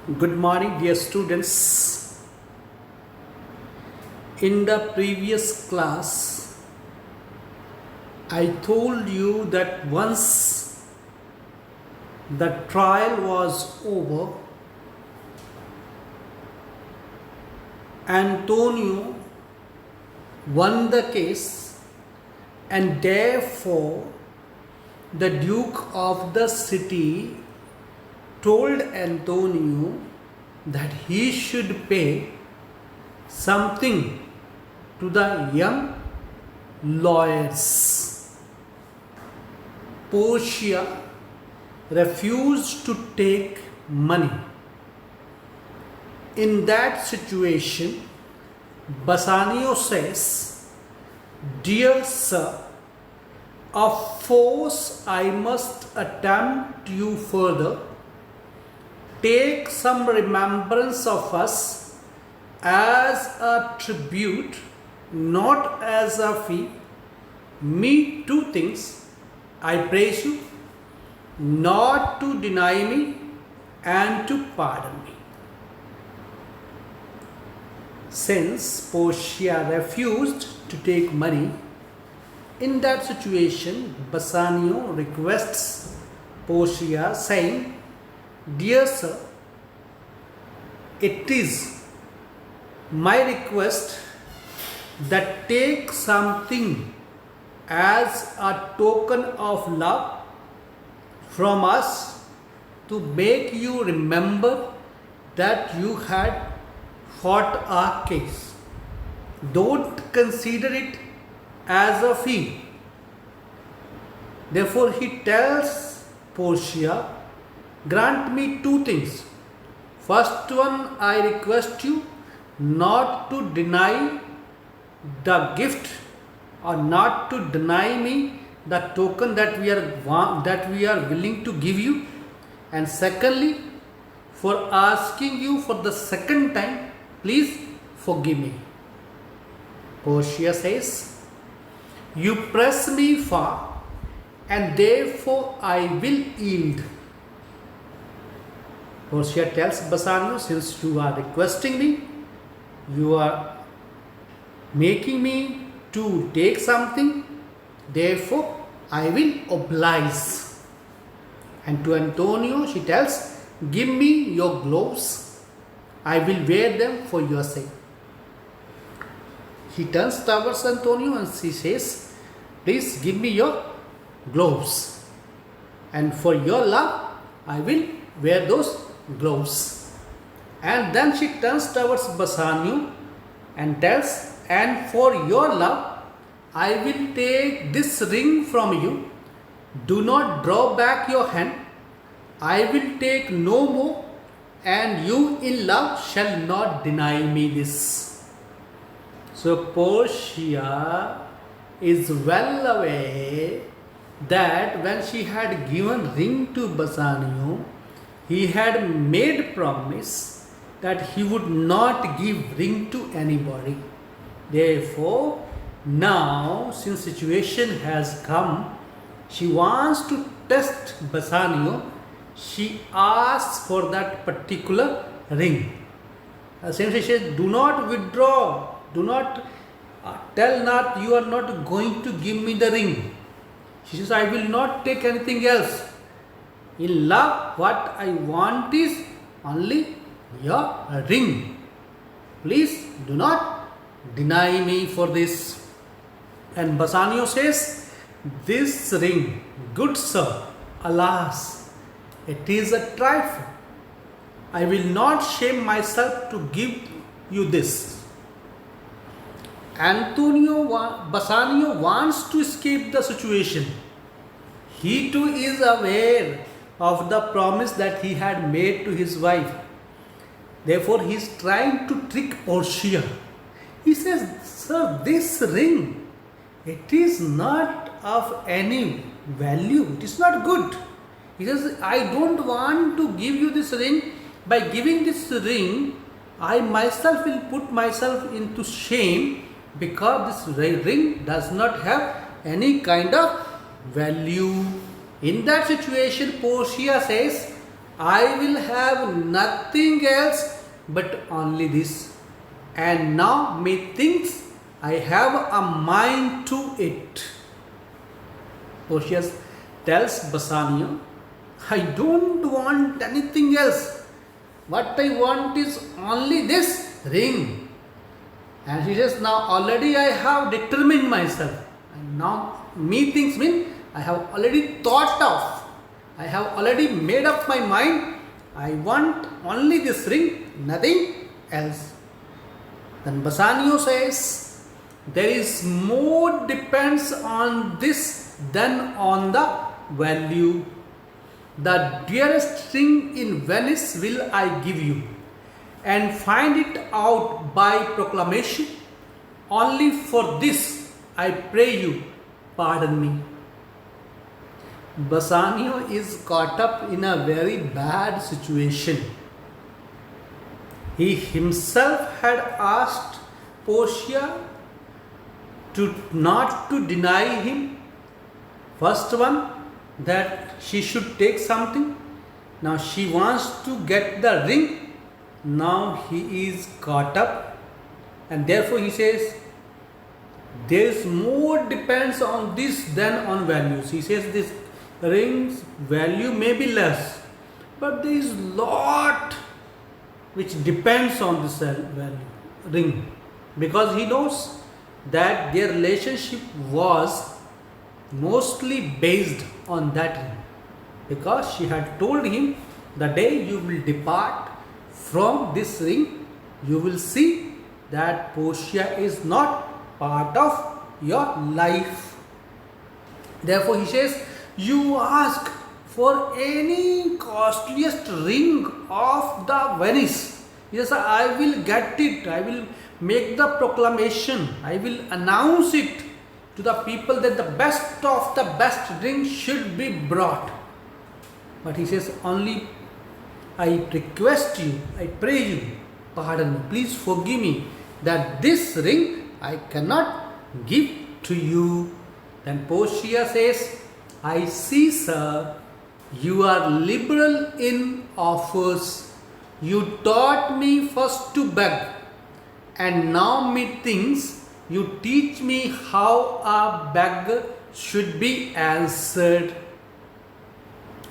Good morning, dear students. In the previous class, I told you that once the trial was over, Antonio won the case, and therefore the Duke of the city told Antonio that he should pay something to the young lawyers. Portia refused to take money. In that situation, Bassanio says, "Dear sir, of force I must attempt you further. Take some remembrance of us as a tribute, not as a fee. Me two things, I praise you, not to deny me and to pardon me." Since Portia refused to take money, in that situation, Bassanio requests Portia saying, "Dear sir, it is my request that take something as a token of love from us to make you remember that you had fought our case. Don't consider it as a fee." Therefore, he tells Portia, "Grant me two things. First one, I request you not to deny the gift or not to deny me the token that we are willing to give you. And secondly, for asking you for the second time, please forgive me." Portia says, "You press me far, and therefore I will yield." Portia tells Bassanio, "Since you are requesting me, you are making me to take something, therefore I will oblige." And to Antonio she tells, "Give me your gloves, I will wear them for your sake." He turns towards Antonio and she says, "Please give me your gloves, and for your love I will wear those gloves." And then she turns towards Bassanio and tells, "And for your love I will take this ring from you. Do not draw back your hand. I will take no more, and you in love shall not deny me this." So Portia is well aware that when she had given ring to Bassanio, he had made promise that he would not give ring to anybody. Therefore, now since situation has come, she wants to test Bassanio. She asks for that particular ring. Since she says, "Do not withdraw, do not tell not you are not going to give me the ring." She says, "I will not take anything else. In love, what I want is only your ring. Please do not deny me for this." And Bassanio says, "This ring, good sir, alas, it is a trifle. I will not shame myself to give you this." Bassanio wants to escape the situation. He too is aware of the promise that he had made to his wife. Therefore, he is trying to trick Portia. He says, "Sir, this ring, it is not of any value. It is not good." He says, "I don't want to give you this ring. By giving this ring, I myself will put myself into shame, because this ring does not have any kind of value." In that situation, Portia says, I will have nothing else but only this. And now methinks I have a mind to it. Portia tells Bassanio, I don't want anything else. What I want is only this ring. And she says, now already I have determined myself. And now methinks mean I have already thought of. I have already made up my mind. I want only this ring, nothing else. Then Bassanio says, there is more depends on this than on the value. The dearest ring in Venice will I give you, and find it out by proclamation. Only for this I pray you, pardon me. Bassanio is caught up in a very bad situation. He himself had asked Portia not to deny him. First one, that she should take something. Now she wants to get the ring. Now he is caught up, and therefore he says, there is more depends on this than on values. He says this ring's value may be less, but there is lot which depends on this value ring, because he knows that their relationship was mostly based on that ring, because she had told him, the day you will depart from this ring, you will see that Portia is not part of your life. Therefore he says, you ask for any costliest ring of the Venice. Yes, I will get it. I will make the proclamation. I will announce it to the people that the best of the best ring should be brought. But he says, only I request you, I pray you, pardon me, please forgive me, that this ring I cannot give to you. Then Portia says, I see, sir, you are liberal in offers. You taught me first to beg, and now methinks you teach me how a beggar should be answered.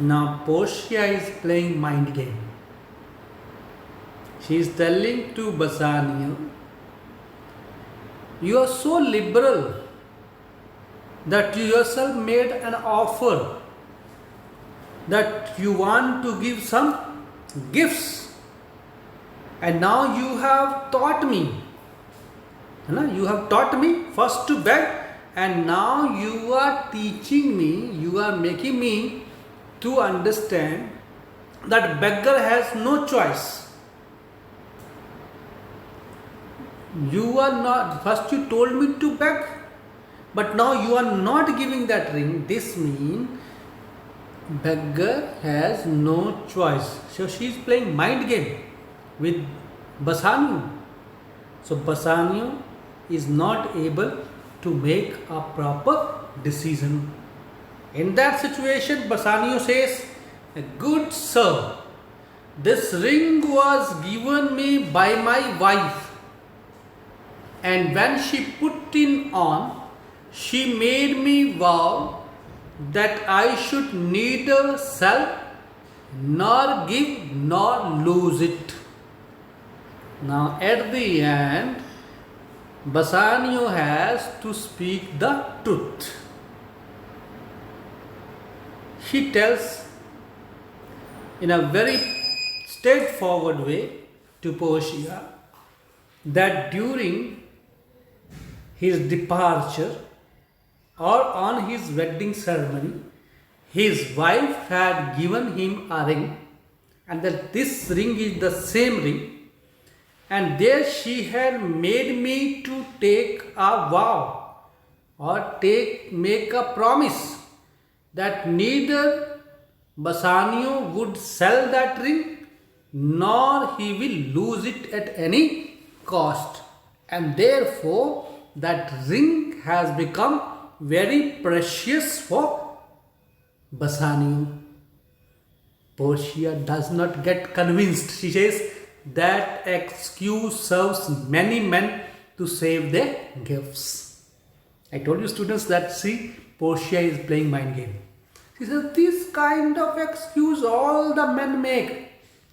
Now Portia is playing mind game. She is telling to Bassanio, you are so liberal that you yourself made an offer that you want to give some gifts, and now you have taught me. You have taught me first to beg, and now you are teaching me, you are making me to understand that beggar has no choice. You are not, first you told me to beg, but now you are not giving that ring. This means beggar has no choice. So she is playing mind game with Bassanio. So Bassanio is not able to make a proper decision. In that situation, Bassanio says, good sir, this ring was given me by my wife, and when she put it on, she made me vow that I should neither sell nor give nor lose it. Now at the end, Bassanio has to speak the truth. He tells in a very straightforward way to Portia that during his departure or on his wedding ceremony, his wife had given him a ring, and that this ring is the same ring, and there she had made me to take a vow or make a promise that neither Bassanio would sell that ring nor he will lose it at any cost, and therefore that ring has become very precious for Bassanio. Portia does not get convinced. She says that excuse serves many men to save their gifts. I told you students that see, Portia is playing mind game. She says this kind of excuse all the men make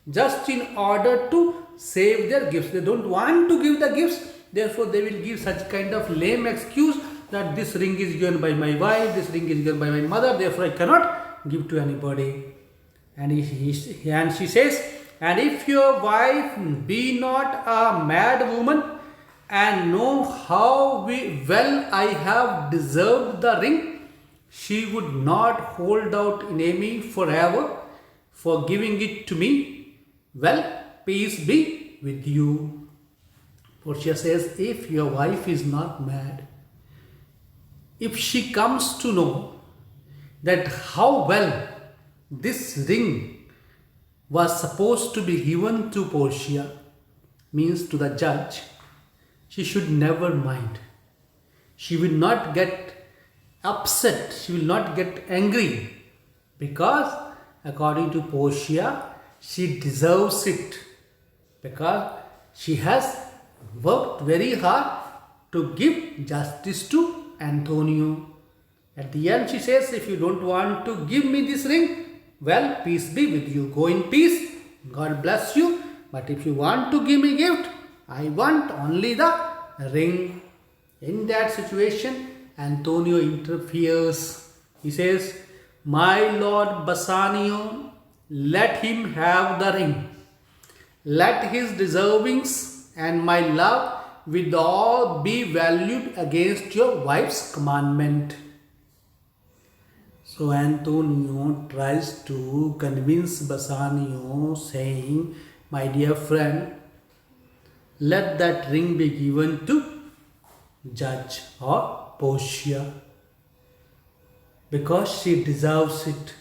just in order to save their gifts. They don't want to give the gifts, therefore they will give such kind of lame excuse that this ring is given by my wife, this ring is given by my mother, therefore I cannot give to anybody. And she says, and if your wife be not a mad woman and know how well I have deserved the ring, she would not hold out in me forever for giving it to me. Well, peace be with you. Portia says, if your wife is not mad, if she comes to know that how well this ring was supposed to be given to Portia, means to the judge, she should never mind. She will not get upset, she will not get angry, because according to Portia, she deserves it, because she has worked very hard to give justice to Antonio. At the end she says, if you don't want to give me this ring, well, peace be with you. Go in peace. God bless you. But if you want to give me gift, I want only the ring. In that situation, Antonio interferes. He says, my Lord Bassanio, let him have the ring. Let his deservings and my love with all be valued against your wife's commandment. So Antonio tries to convince Bassanio, saying, my dear friend, let that ring be given to judge or Portia, because she deserves it.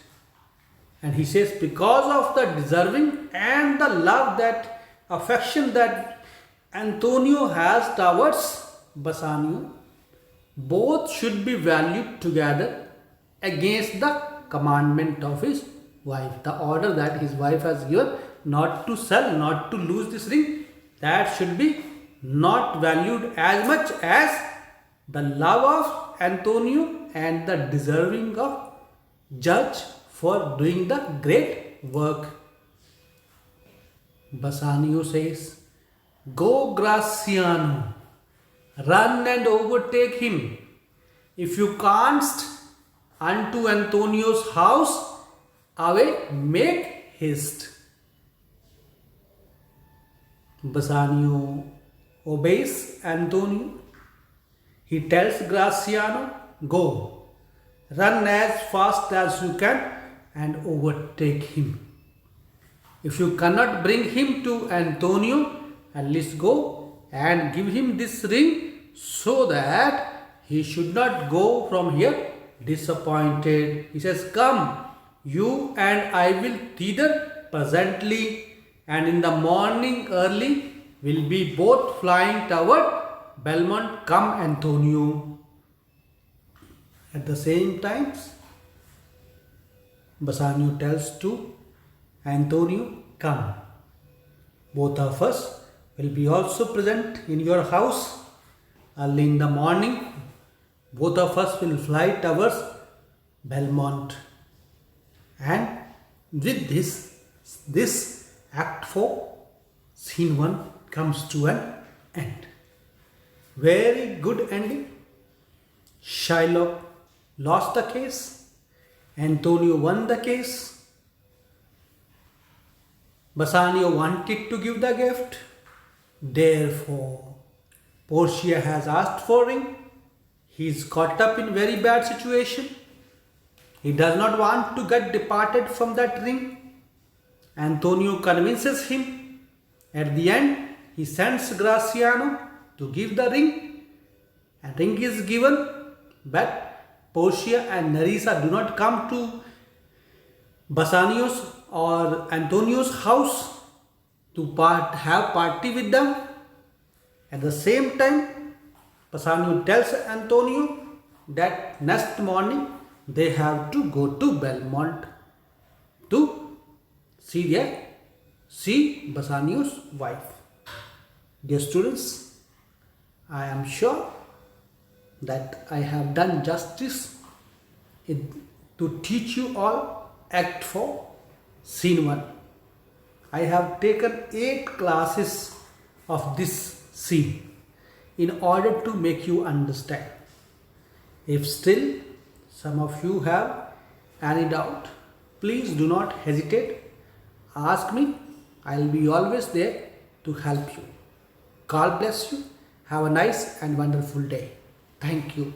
And he says, because of the deserving and the love, that affection that Antonio has towards Bassanio, both should be valued together against the commandment of his wife. The order that his wife has given not to sell, not to lose this ring, that should be not valued as much as the love of Antonio and the deserving of judge for doing the great work. Bassanio says, go Graziano, run and overtake him. If you canst, unto Antonio's house, away make haste. Bassanio obeys Antonio. He tells Graziano, go, run as fast as you can and overtake him. If you cannot bring him to Antonio, at least go and give him this ring, so that he should not go from here disappointed. He says, come, you and I will thither presently, and in the morning early will be both flying toward Belmont. Come, Antonio. At the same time, Bassanio tells to Antonio, come, both of us will be also present in your house early in the morning. Both of us will fly towards Belmont. And with this Act 4, Scene 1 comes to an end. Very good ending. Shylock lost the case. Antonio won the case. Bassanio wanted to give the gift. Therefore, Portia has asked for ring. He is caught up in very bad situation. He does not want to get departed from that ring. Antonio convinces him. At the end, he sends Graziano to give the ring. A ring is given, but Portia and Nerissa do not come to Bassanio's or Antonio's house to have party with them. At the same time, Bassanio tells Antonio that next morning they have to go to Belmont to See there, see Bassanio's wife. Dear students, I am sure that I have done justice to teach you all Act 4, Scene 1. I have taken 8 classes of this scene in order to make you understand. If still some of you have any doubt, please do not hesitate. Ask me. I will be always there to help you. God bless you. Have a nice and wonderful day. Thank you.